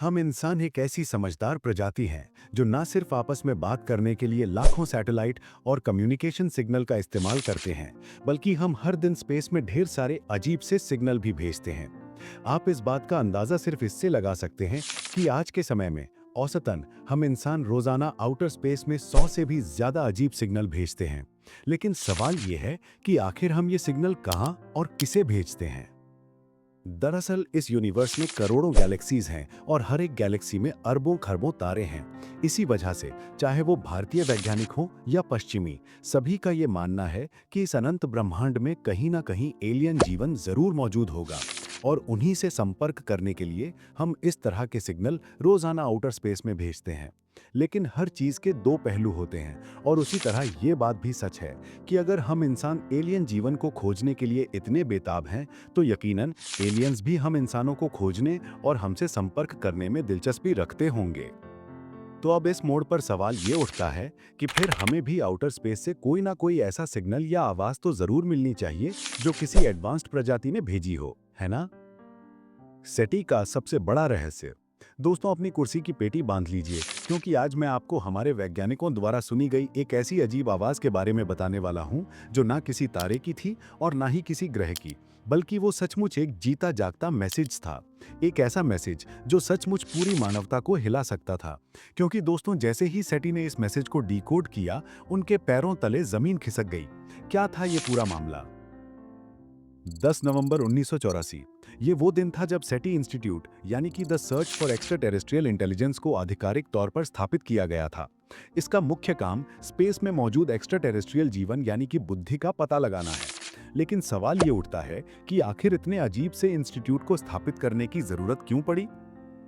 हम इंसान एक ऐसी समझदार प्रजाति हैं जो ना सिर्फ आपस में बात करने के लिए लाखों सैटेलाइट और कम्युनिकेशन सिग्नल का इस्तेमाल करते हैं, बल्कि हम हर दिन स्पेस में ढेर सारे अजीब से सिग्नल भी भेजते हैं। आप इस बात का अंदाजा सिर्फ इससे लगा सकते हैं कि आज के समय में औसतन हम इंसान रोजाना आउटर स्पेस में 100 से भी ज्यादा अजीब सिग्नल भेजते हैं। लेकिन सवाल ये है कि आखिर हम ये सिग्नल कहाँ और किसे भेजते हैं। दरअसल इस यूनिवर्स में करोड़ों गैलेक्सीज हैं और हर एक गैलेक्सी में अरबों खरबों तारे हैं। इसी वजह से चाहे वो भारतीय वैज्ञानिक हो या पश्चिमी, सभी का ये मानना है कि इस अनंत ब्रह्मांड में कहीं ना कहीं एलियन जीवन जरूर मौजूद होगा। और उन्हीं से संपर्क करने के लिए हम इस तरह के सिग्नल रोजाना आउटर स्पेस में भेजते हैं। लेकिन हर चीज के दो पहलू होते हैं और उसी तरह ये बात भी सच है कि अगर हम इंसान एलियन जीवन को खोजने के लिए इतने बेताब हैं, तो यकीनन एलियंस भी हम इंसानों को खोजने और हमसे संपर्क करने में दिलचस्पी रखते होंगे। तो अब इस मोड़ पर सवाल ये उठता है कि फिर हमें भी आउटर स्पेस से कोई ना कोई ऐसा सिग्नल या आवाज तो जरूर मिलनी चाहिए जो किसी एडवांस्ड प्रजाति ने भेजी हो, है ना? सेटी का सबसे बड़ा रहस्य। दोस्तों, अपनी कुर्सी की पेटी बांध लीजिए, क्योंकि आज मैं आपको हमारे वैज्ञानिकों द्वारा सुनी गई एक ऐसी अजीब आवाज के बारे में बताने वाला हूं जो ना किसी तारे की थी और ना ही किसी ग्रह की, बल्कि वो सचमुच एक जीता जागता मैसेज था। एक ऐसा मैसेज जो सचमुच पूरी मानवता को हिला सकता था। क्योंकि दोस्तों, जैसे ही सेटी ने इस मैसेज को डिकोड किया, उनके पैरों तले जमीन खिसक गई। क्या था ये पूरा मामला? 10 नवंबर 1984। ये वो दिन था जब सेटी इंस्टीट्यूट यानी कि the search for extra terrestrial intelligence को आधिकारिक तौर पर स्थापित किया गया था। इसका मुख्य काम स्पेस में मौजूद एक्स्ट्रा टेरेस्ट्रियल जीवन यानी कि बुद्धि का पता लगाना है। लेकिन सवाल ये उठता है कि आखिर इतने अजीब से इंस्टीट्यूट को स्थापित करने की जरूरत क्यों पड़ी?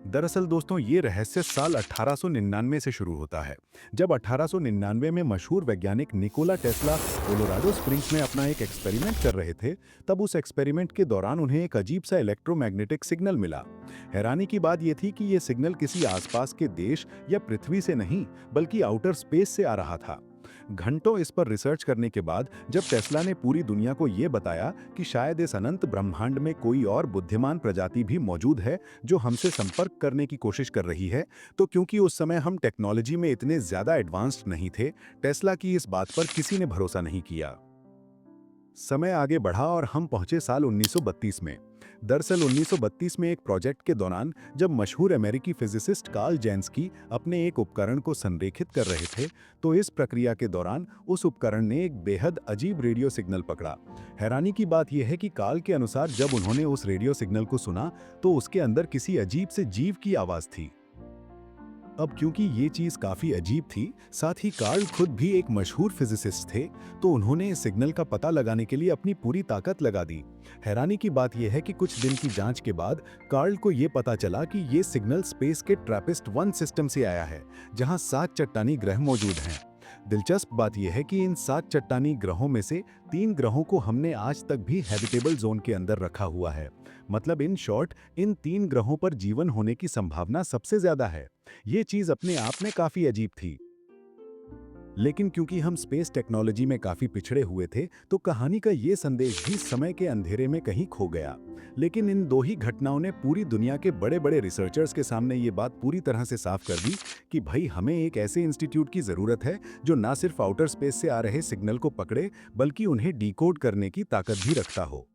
दरअसल दोस्तों, ये रहस्य साल 1899 से शुरू होता है, जब 1899 में मशहूर वैज्ञानिक निकोला टेस्ला कोलोराडो स्प्रिंग्स में अपना एक एक्सपेरिमेंट कर रहे थे। तब उस एक्सपेरिमेंट के दौरान उन्हें एक अजीब सा इलेक्ट्रोमैग्नेटिक सिग्नल मिला। हैरानी की बात यह थी कि ये सिग्नल किसी आसपास के देश या पृथ्वी से नहीं, बल्कि आउटर स्पेस से आ रहा था। घंटों इस पर रिसर्च करने के बाद जब टेस्ला ने पूरी दुनिया को ये बताया कि शायद इस अनंत ब्रह्मांड में कोई और बुद्धिमान प्रजाति भी मौजूद है जो हमसे संपर्क करने की कोशिश कर रही है, तो क्योंकि उस समय हम टेक्नोलॉजी में इतने ज्यादा एडवांस्ड नहीं थे, टेस्ला की इस बात पर किसी ने भरोसा नहीं किया। समय आगे बढ़ा और हम पहुंचे साल 1932 में। दरअसल 1932 में एक प्रोजेक्ट के दौरान जब मशहूर अमेरिकी फिजिसिस्ट कार्ल जैन्स्की अपने एक उपकरण को संरेखित कर रहे थे, तो इस प्रक्रिया के दौरान उस उपकरण ने एक बेहद अजीब रेडियो सिग्नल पकड़ा। हैरानी की बात यह है कि कार्ल के अनुसार जब उन्होंने उस रेडियो सिग्नल को सुना, तो उसके अंदर किसी अजीब से जीव की आवाज थी। अब क्योंकि ये चीज काफी अजीब थी, साथ ही कार्ल खुद भी एक मशहूर फिजिसिस्ट थे, तो उन्होंने इस सिग्नल का पता लगाने के लिए अपनी पूरी ताकत लगा दी। हैरानी की बात यह है कि कुछ दिन की जांच के बाद कार्ल को यह पता चला कि ये सिग्नल स्पेस के ट्रैपिस्ट 1 सिस्टम से आया है, जहां 7 चट्टानी ग्रह मौजूद हैं। दिलचस्प बात यह है कि इन 7 चट्टानी ग्रहों में से 3 ग्रहों को हमने आज तक भी हैबिटेबल जोन के अंदर रखा हुआ है। मतलब इन शॉर्ट, इन 3 ग्रहों पर जीवन होने की संभावना सबसे ज्यादा है। ये चीज अपने आप में काफी अजीब थी। लेकिन क्योंकि हम स्पेस टेक्नोलॉजी में काफी पिछड़े हुए थे, तो कहानी का ये संदेश भी समय के अंधेरे में कहीं खो गया। लेकिन इन दो ही घटनाओं ने पूरी दुनिया के बड़े बड़े रिसर्चर्स के सामने ये बात पूरी तरह से साफ कर दी कि भाई, हमें एक ऐसे इंस्टीट्यूट की जरूरत है जो ना सिर्फ आउटर स्पेस से आ रहे सिग्नल को पकड़े, बल्कि उन्हें डिकोड करने की ताकत भी रखता हो।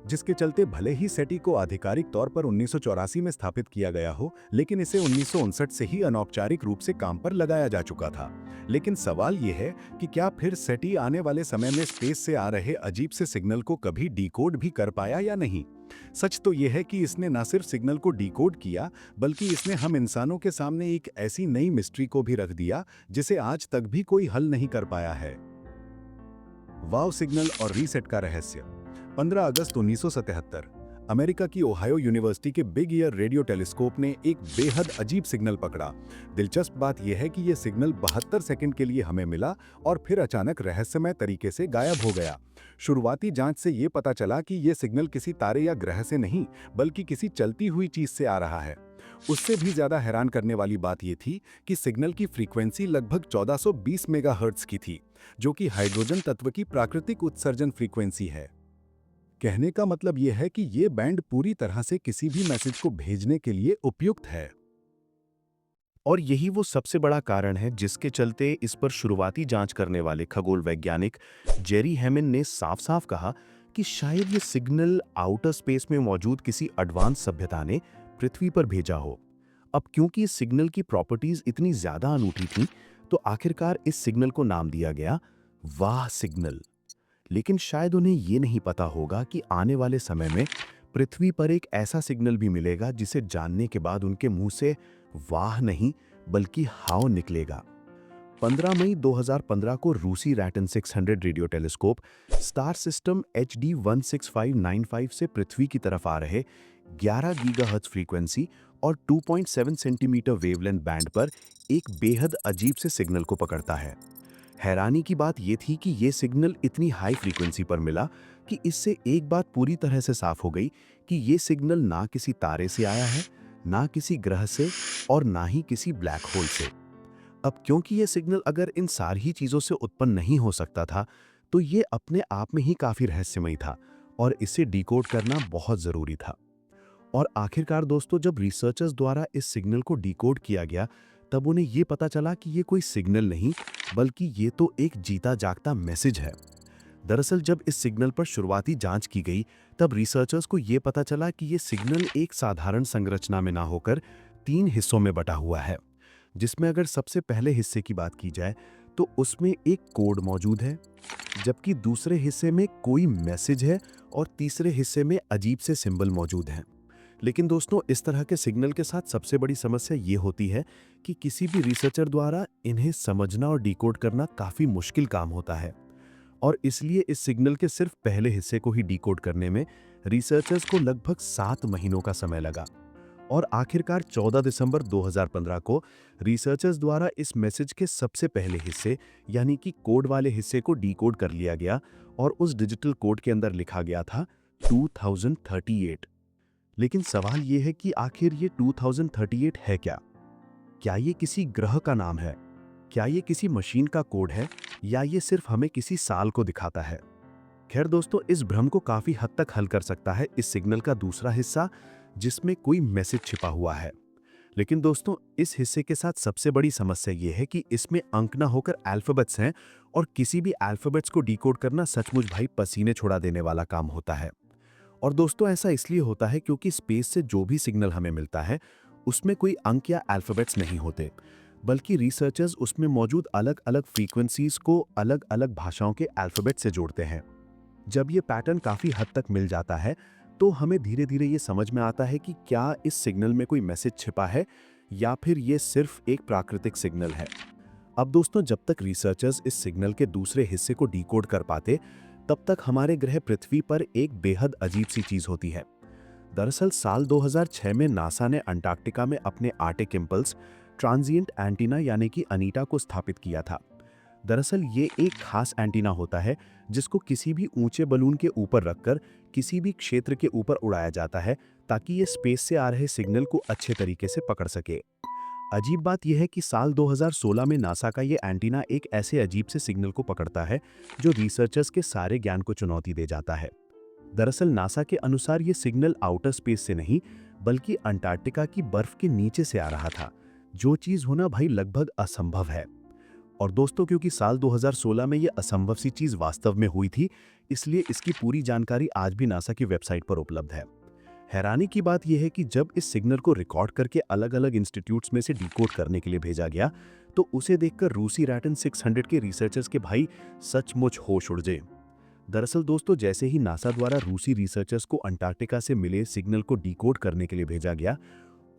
जिसके चलते भले ही सेटी को आधिकारिक तौर पर 1984 में स्थापित किया गया हो, लेकिन इसे 1959 से ही अनौपचारिक रूप से काम पर लगाया जा चुका था। लेकिन सवाल यह है कि क्या फिर सेटी आने वाले समय में स्पेस से आ रहे अजीब से सिग्नल को कभी डिकोड भी कर पाया या नहीं? सच तो यह है कि इसने न सिर्फ सिग्नल को डिकोड किया, बल्कि इसने हम इंसानों के सामने एक ऐसी नई मिस्ट्री को भी रख दिया जिसे आज तक भी कोई हल नहीं कर पाया है। वाव सिग्नल और रीसेट का रहस्य। 15 अगस्त 1977 अमेरिका की ओहायो यूनिवर्सिटी के बिग ईयर रेडियो टेलीस्कोप ने एक बेहद अजीब सिग्नल पकड़ा। दिलचस्प बात यह है कि यह सिग्नल 72 सेकंड के लिए हमें मिला और फिर अचानक रहस्यमय तरीके से गायब हो गया। शुरुआती जांच से यह पता चला कि यह सिग्नल किसी तारे या ग्रह से नहीं, बल्कि किसी चलती हुई चीज से आ रहा है। उससे भी ज्यादा हैरान करने वाली बात यह थी कि सिग्नल की फ्रीक्वेंसी लगभग 1420 मेगाहर्ट्ज की थी, जो कि हाइड्रोजन तत्व की प्राकृतिक उत्सर्जन फ्रीक्वेंसी है। कहने का मतलब ये है कि ये बैंड पूरी तरह से किसी भी मैसेज को भेजने के लिए उपयुक्त है। और यही वो सबसे बड़ा कारण है जिसके चलते इस पर शुरुआती जांच करने वाले खगोल वैज्ञानिक जेरी हैमिन ने साफ-साफ कहा कि शायद ये सिग्नल आउटर स्पेस में मौजूद किसी एडवांस सभ्यता ने पृथ्वी पर भेजा हो। अब क्योंकि इस सिग्नल की प्रॉपर्टीज इतनी ज्यादा अनूठी थीं, तो आखिरकार इस सिग्नल को नाम दिया गया वाह सिग्नल। लेकिन शायद उन्हें ये नहीं पता होगा कि आने वाले समय में पृथ्वी पर एक ऐसा सिग्नल भी मिलेगा जिसे जानने के बाद उनके मुंह से वाह नहीं बल्कि हाव निकलेगा। 15 मई 2015 को रूसी rattan 600 radio telescope star system HD 16595 से पृथ्वी की तरफ आ रहे 11 गीगाहर्ट्ज फ्रीक्वेंसी और 2.7 सेंटीमीटर वेवलेंथ बैंड पर एक बेहद अजीब से सिग्नल को पकड़ता है। हैरानी की बात यह थी कि यह सिग्नल इतनी हाई फ्रीक्वेंसी पर मिला कि इससे एक बात पूरी तरह से साफ हो गई कि यह सिग्नल ना किसी तारे से आया है, ना किसी ग्रह से और ना ही किसी ब्लैक होल से। अब क्योंकि यह सिग्नल अगर इन सारी ही चीजों से उत्पन्न नहीं हो सकता था, तो यह अपने आप में ही काफी रहस्यमयी था और इसे डिकोड करना बहुत जरूरी था। और आखिरकार दोस्तों, जब रिसर्चर्स द्वारा इस सिग्नल को डिकोड किया गया, तब उन्हें यह पता चला कि यह कोई सिग्नल नहीं बल्कि ये तो एक जीता जागता मैसेज है। दरअसल जब इस सिग्नल पर शुरुआती जांच की गई, तब रिसर्चर्स को यह पता चला कि यह सिग्नल एक साधारण संरचना में ना होकर 3 हिस्सों में बटा हुआ है, जिसमें अगर सबसे पहले हिस्से की बात की जाए तो उसमें एक कोड मौजूद है, जबकि दूसरे हिस्से में कोई मैसेज है और तीसरे हिस्से में अजीब से सिंबल मौजूद हैं। लेकिन दोस्तों, इस तरह के सिग्नल के साथ सबसे बड़ी समस्या ये होती है कि किसी भी रिसर्चर द्वारा इन्हें समझना और डिकोड करना काफी मुश्किल काम होता है। और इसलिए इस सिग्नल के सिर्फ पहले हिस्से को ही डिकोड करने में रिसर्चर्स को लगभग 7 महीनों का समय लगा। और आखिरकार 14 दिसंबर 2015 को रिसर्चर्स द्वारा इस मैसेज के सबसे पहले हिस्से यानी कि कोड वाले हिस्से को डिकोड कर लिया गया और उस डिजिटल कोड के अंदर लिखा गया था 2038। लेकिन सवाल यह है कि आखिर ये 2038 है क्या? क्या ये किसी ग्रह का नाम है? क्या ये किसी मशीन का कोड है या ये सिर्फ हमें किसी साल को दिखाता है? खैर दोस्तों, इस भ्रम को काफी हद तक हल कर सकता है इस सिग्नल का दूसरा हिस्सा जिसमें कोई मैसेज छिपा हुआ है। लेकिन दोस्तों, इस हिस्से के साथ सबसे बड़ी समस्या यह है कि इसमें अंक ना होकर अल्फाबेट्स हैं और किसी भी अल्फाबेट्स को डिकोड करना सचमुच भाई पसीने छुड़ा देने वाला काम होता है। और दोस्तों, ऐसा इसलिए होता है क्योंकि स्पेस से जो भी सिग्नल हमें मिलता है उसमें कोई अंक या अल्फाबेट्स नहीं होते, बल्कि रिसर्चर्स उसमें मौजूद अलग अलग फ्रीक्वेंसीज को अलग अलग भाषाओं के अल्फाबेट से जोड़ते हैं। जब ये पैटर्न काफी हद तक मिल जाता है तो हमें धीरे धीरे ये समझ में आता है कि क्या इस सिग्नल में कोई मैसेज छिपा है या फिर ये सिर्फ एक प्राकृतिक सिग्नल है। अब दोस्तों, जब तक रिसर्चर्स इस सिग्नल के दूसरे हिस्से को डिकोड कर पाते, तब तक हमारे ग्रह पृथ्वी पर एक बेहद अजीब सी चीज होती है। दरअसल साल 2006 में नासा ने अंटार्कटिका में अपने आर्टिक इंपल्स ट्रांजिएंट एंटीना यानी कि अनीटा को स्थापित किया था। दरअसल ये एक खास एंटीना होता है जिसको किसी भी ऊंचे बलून के ऊपर रखकर किसी भी क्षेत्र के ऊपर उड़ाया जाता है ताकि ये स्पेस से आ रहे सिग्नल को अच्छे तरीके से पकड़ सके। अजीब बात यह है कि साल 2016 में नासा का ये एंटीना एक ऐसे अजीब से सिग्नल को पकड़ता है जो रिसर्चर्स के सारे ज्ञान को चुनौती दे जाता है। दरअसल नासा के अनुसार ये सिग्नल आउटर स्पेस से नहीं बल्कि अंटार्कटिका की बर्फ के नीचे से आ रहा था, जो चीज होना भाई लगभग असंभव है। और दोस्तों, क्योंकि साल 2016 में ये असंभव सी चीज वास्तव में हुई थी, इसलिए इसकी पूरी जानकारी आज भी नासा की वेबसाइट पर उपलब्ध है। हैरानी की बात यह है कि जब इस सिग्नल को रिकॉर्ड करके अलग अलग इंस्टीट्यूट्स में से डिकोड करने के लिए भेजा गया, तो उसे देखकर रूसी रैटन 600 के रिसर्चर्स के भाई सचमुच होश उड़ गए। दरअसल दोस्तों, जैसे ही नासा द्वारा रूसी रिसर्चर्स को अंटार्कटिका से मिले सिग्नल को डिकोड करने के लिए भेजा गया,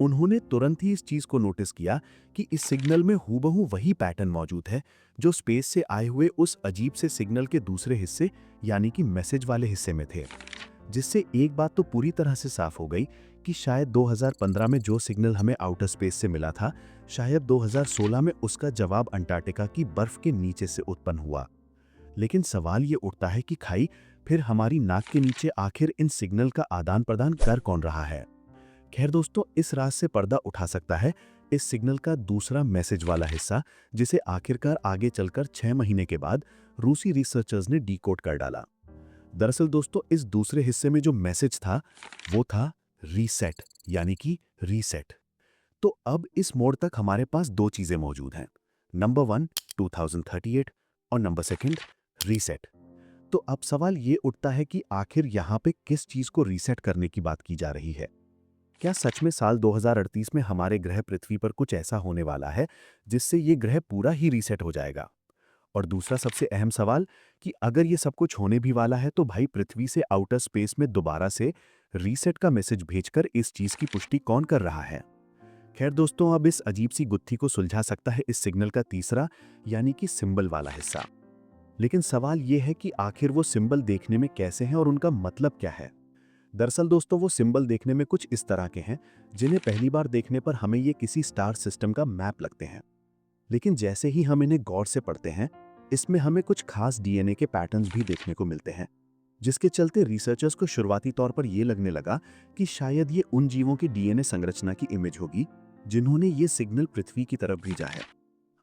उन्होंने तुरंत ही इस चीज को नोटिस किया कि इस सिग्नल में हूबहू वही पैटर्न मौजूद है जो स्पेस से आए हुए उस अजीब से सिग्नल के दूसरे हिस्से यानी कि मैसेज वाले हिस्से में थे। जिससे एक बात तो पूरी तरह से साफ हो गई कि शायद 2015 में जो सिग्नल हमें आउटर स्पेस से मिला था, शायद 2016 में उसका जवाब अंटार्कटिका की बर्फ के नीचे से उत्पन्न हुआ। लेकिन सवाल ये उठता है कि खाई फिर हमारी नाक के नीचे आखिर इन सिग्नल का आदान प्रदान कर कौन रहा है। खैर दोस्तों, इस राज से पर्दा उठा सकता है इस सिग्नल का दूसरा मैसेज वाला हिस्सा, जिसे आखिरकार आगे चलकर 6 महीने के बाद रूसी रिसर्चर्स ने डिकोड कर डाला। दरअसल दोस्तों इस दूसरे हिस्से में जो मैसेज था वो था रीसेट, यानी कि रीसेट। तो अब इस मोड़ तक हमारे पास दो चीजें मौजूद हैं। नंबर 1 2038 और नंबर सेकंड रीसेट। तो अब सवाल ये उठता है कि आखिर यहाँ पे किस चीज को रीसेट करने की बात की जा रही है। क्या सच में साल 2038 में हमारे ग्रह पृथ्वी पर कुछ ऐसा होने वाला है जिससे ये ग्रह पूरा ही रीसेट हो जाएगा? और दूसरा सबसे अहम सवाल कि अगर ये सब कुछ होने भी वाला है तो भाई पृथ्वी से आउटर स्पेस में दोबारा से रीसेट का मैसेज भेजकर इस चीज की पुष्टि कौन कर रहा है? खैर दोस्तों, अब इस अजीब सी गुत्थी को सुलझा सकता है इस सिग्नल का तीसरा यानी कि सिंबल वाला हिस्सा। लेकिन सवाल यह है कि आखिर वो सिंबल देखने में कैसे हैं और उनका मतलब क्या है। दरअसल दोस्तों वो सिंबल देखने में कुछ इस तरह के हैं जिन्हें पहली बार देखने पर हमें ये किसी स्टार सिस्टम का मैप लगते हैं। लेकिन जैसे ही हम इन्हें गौर से पढ़ते हैं, इसमें हमें कुछ खास डीएनए के पैटर्न्स भी देखने को मिलते हैं, जिसके चलते रिसर्चर्स को शुरुआती तौर पर यह लगने लगा कि शायद ये उन जीवों की डीएनए संरचना की इमेज होगी जिन्होंने ये सिग्नल पृथ्वी की तरफ भेजा है।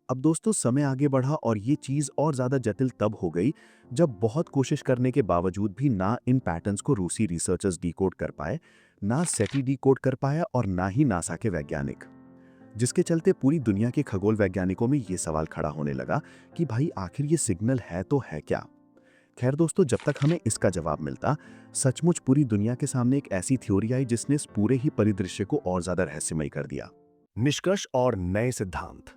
अब दोस्तों समय आगे बढ़ा और ये चीज और ज्यादा जटिल तब हो गई जब बहुत कोशिश करने के बावजूद भी ना इन पैटर्न्स को रूसी रिसर्चर्स डिकोड कर पाए, ना सेटी डिकोड कर पाया और ना ही नासा के वैज्ञानिक। जिसके चलते पूरी दुनिया के खगोल वैज्ञानिकों में ये सवाल खड़ा होने लगा कि भाई आखिर ये सिग्नल है तो है क्या। खैर दोस्तों, जब तक हमें इसका जवाब मिलता, सचमुच पूरी दुनिया के सामने एक ऐसी थ्योरी आई जिसने इस पूरे ही परिदृश्य को और ज्यादा रहस्यमयी कर दिया। निष्कर्ष और नए सिद्धांत।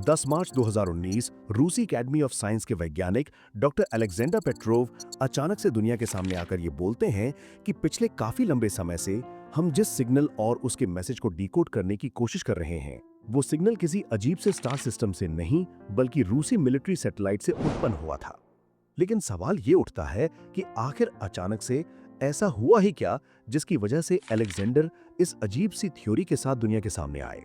10 मार्च 2019 रूसी एकेडमी ऑफ साइंस के वैज्ञानिक डॉक्टर अलेक्जेंडर पेट्रोव अचानक से दुनिया के सामने आकर ये बोलते हैं कि पिछले काफी लंबे समय से हम जिस सिग्नल और उसके मैसेज को डिकोड करने की कोशिश कर रहे हैं, वो सिग्नल किसी अजीब से स्टार सिस्टम से नहीं बल्कि रूसी मिलिट्री सैटेलाइट से उत्पन्न हुआ था। लेकिन सवाल ये उठता है कि आखिर अचानक से ऐसा हुआ ही क्या जिसकी वजह से अलेक्जेंडर इस अजीब सी थ्योरी के साथ दुनिया के सामने आए।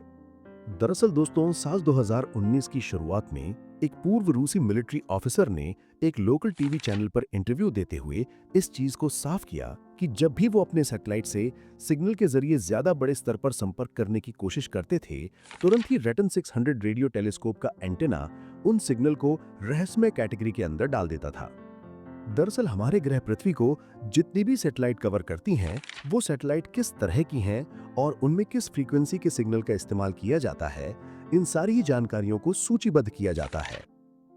दरअसल दोस्तों साल 2019 की शुरुआत में एक पूर्व रूसी मिलिट्री ऑफिसर ने एक लोकल टीवी चैनल पर इंटरव्यू देते हुए इस चीज को साफ किया कि जब भी वो अपने सैटेलाइट से सिग्नल के जरिए ज्यादा बड़े स्तर पर संपर्क करने की कोशिश करते थे, तुरंत ही रेटन 600 रेडियो टेलीस्कोप का एंटेना उन सिग्नल को रहस्यमय कैटेगरी के अंदर डाल देता था। दरअसल हमारे ग्रह पृथ्वी को जितनी भी सैटेलाइट कवर करती हैं, वो सैटेलाइट किस तरह की हैं और उनमें किस फ्रीक्वेंसी के सिग्नल का इस्तेमाल किया जाता है, इन सारी ही जानकारियों को सूचीबद्ध किया जाता है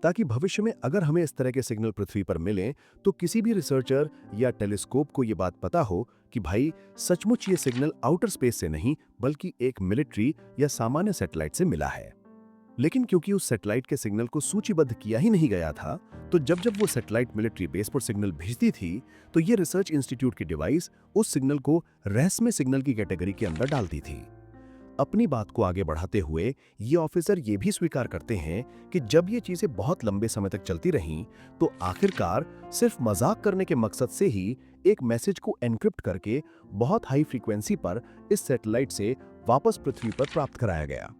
ताकि भविष्य में अगर हमें इस तरह के सिग्नल पृथ्वी पर मिलें तो किसी भी रिसर्चर या टेलीस्कोप को ये बात पता हो कि भाई सचमुच ये सिग्नल आउटर स्पेस से नहीं बल्कि एक मिलिट्री या सामान्य सैटेलाइट से मिला है। लेकिन क्योंकि उस सैटेलाइट के सिग्नल को सूचीबद्ध किया ही नहीं गया था, तो जब जब वो सैटेलाइट मिलिट्री बेस पर सिग्नल भेजती थी तो ये रिसर्च इंस्टीट्यूट की डिवाइस उस सिग्नल को रहस्यमय सिग्नल की कैटेगरी के अंदर डालती थी। अपनी बात को आगे बढ़ाते हुए ये ऑफिसर ये भी स्वीकार करते हैं कि जब ये चीजें बहुत लंबे समय तक चलती रहीं तो आखिरकार सिर्फ मजाक करने के मकसद से ही एक मैसेज को एनक्रिप्ट करके बहुत हाई फ्रीक्वेंसी पर इस सैटेलाइट से वापस पृथ्वी पर प्राप्त कराया गया।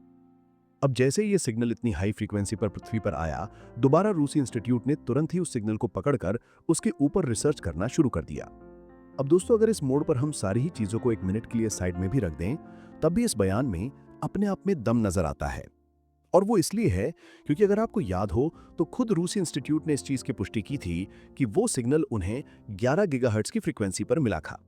अब जैसे ये सिग्नल इतनी हाई फ्रीक्वेंसी पर पृथ्वी पर आया, दोबारा रूसी इंस्टीट्यूट ने तुरंत ही उस सिग्नल को पकड़कर उसके ऊपर रिसर्च करना शुरू कर दिया। अब दोस्तों अगर इस मोड़ पर हम सारी ही चीजों को एक मिनट के लिए साइड में भी रख दें, तब भी इस बयान में अपने आप में दम नजर आता है। और वो इसलिए है क्योंकि अगर आपको याद हो तो खुद रूसी इंस्टीट्यूट ने इस चीज की पुष्टि की थी कि वो सिग्नल उन्हें 11 गीगाहर्ट्ज की फ्रीक्वेंसी पर मिला था।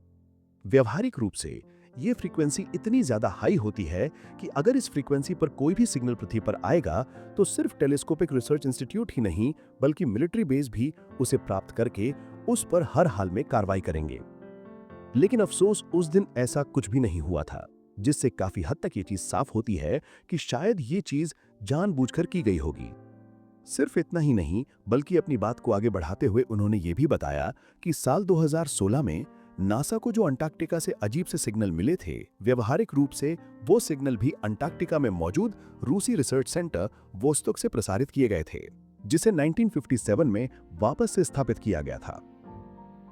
व्यवहारिक रूप से ये फ्रीक्वेंसी इतनी ज्यादा हाई होती है कि अगर इस फ्रीक्वेंसी पर कोई भी सिग्नल पृथ्वी पर आएगा तो सिर्फ टेलीस्कोपिक रिसर्च इंस्टीट्यूट ही नहीं बल्कि मिलिट्री बेस भी उसे प्राप्त करके उस पर हर हाल में कार्रवाई करेंगे। लेकिन अफसोस उस दिन ऐसा कुछ भी नहीं हुआ था, जिससे काफी हद तक ये चीज साफ होती है कि शायद ये चीज जानबूझकर की गई होगी। सिर्फ इतना ही नहीं बल्कि अपनी बात को आगे बढ़ाते हुए उन्होंने ये भी बताया कि साल 2016 में नासा को जो अंटार्कटिका से अजीब से सिग्नल मिले थे, व्यवहारिक रूप से वो सिग्नल भी अंटार्कटिका में मौजूद रूसी रिसर्च सेंटर वोस्तोक से प्रसारित किए गए थे, जिसे 1957 में वापस से स्थापित किया गया था।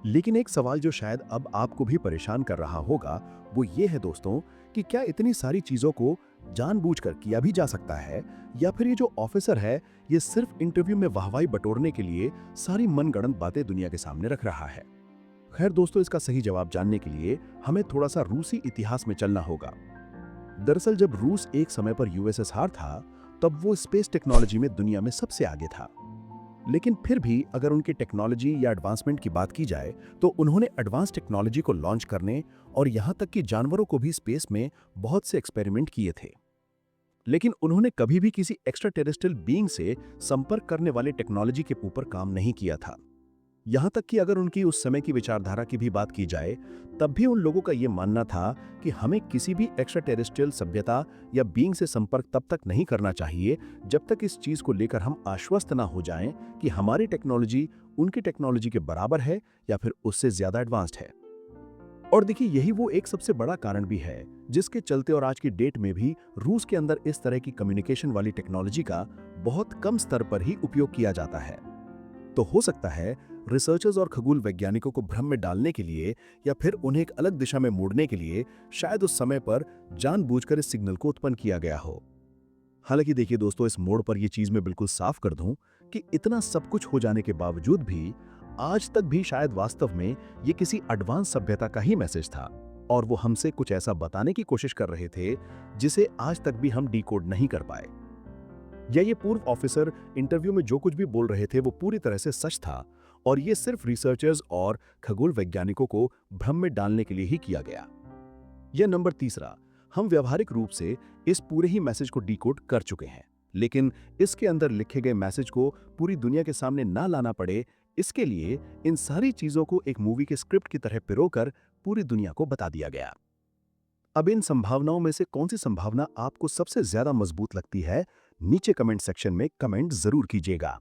लेकिन एक सवाल जो शायद अब आपको भी परेशान कर रहा होगा वो ये है दोस्तों कि क्या इतनी सारी चीजों को जानबूझकर किया भी जा सकता है या फिर ये जो ऑफिसर है ये सिर्फ इंटरव्यू में वाहवाही बटोरने के लिए सारी मनगढ़ंत बातें दुनिया के सामने रख रहा है। खैर दोस्तों, इसका सही जवाब जानने के लिए हमें थोड़ा सा रूसी इतिहास में चलना होगा। दरअसल जब रूस एक समय पर यूएसएसआर था तब वो स्पेस टेक्नोलॉजी में दुनिया में सबसे आगे था। लेकिन फिर भी अगर उनकी टेक्नोलॉजी या एडवांसमेंट की बात की जाए तो उन्होंने एडवांस टेक्नोलॉजी को लॉन्च करने और यहाँ तक कि जानवरों को भी स्पेस में बहुत से एक्सपेरिमेंट किए थे। लेकिन उन्होंने कभी भी किसी एक्स्ट्रा टेरेस्ट्रियल बीइंग से संपर्क करने वाली टेक्नोलॉजी के ऊपर काम नहीं किया था। यहाँ तक कि अगर उनकी उस समय की विचारधारा की भी बात की जाए, तब भी उन लोगों का ये मानना था कि हमें किसी भी एक्स्ट्रा टेरेस्ट्रियल सभ्यता या बीइंग से संपर्क तब तक नहीं करना चाहिए जब तक इस चीज को लेकर हम आश्वस्त ना हो जाएं कि हमारी टेक्नोलॉजी उनकी टेक्नोलॉजी के बराबर है या फिर उससे ज्यादा एडवांस्ड है। और देखिए, यही वो एक सबसे बड़ा कारण भी है जिसके चलते और आज की डेट में भी रूस के अंदर इस तरह की कम्युनिकेशन वाली टेक्नोलॉजी का बहुत कम स्तर पर ही उपयोग किया जाता है। तो हो सकता है रिसर्चर्स और खगोल वैज्ञानिकों को भ्रम में डालने के लिए या फिर उन्हें एक अलग दिशा में मोड़ने के लिए शायद उस समय पर जानबूझकर इस सिग्नल को उत्पन्न किया गया हो। हालांकि देखिए दोस्तों, इस मोड़ पर यह चीज मैं बिल्कुल साफ कर दूं कि इतना सब कुछ हो जाने के बावजूद भी आज तक भी शायद वास्तव में ये किसी एडवांस सभ्यता का ही मैसेज था और वो हमसे कुछ ऐसा बताने की कोशिश कर रहे थे जिसे आज तक भी हम डिकोड नहीं कर पाए। या ये पूर्व ऑफिसर इंटरव्यू में जो कुछ भी बोल रहे थे वो पूरी तरह से सच था और ये सिर्फ रिसर्चर्स और खगोल वैज्ञानिकों को भ्रम में डालने के लिए ही किया गया। यह नंबर तीसरा, हम व्यवहारिक रूप से इस पूरे ही मैसेज को डिकोड कर चुके हैं, लेकिन इसके अंदर लिखे गए मैसेज को पूरी दुनिया के सामने ना लाना पड़े, इसके लिए इन सारी चीजों को एक मूवी के स्क्रिप्ट की तरह पिरोकर पूरी दुनिया को बता दिया गया। अब इन संभावनाओं में से कौन सी संभावना आपको सबसे ज्यादा मजबूत लगती है? नीचे कमेंट सेक्शन में कमेंट जरूर कीजिएगा।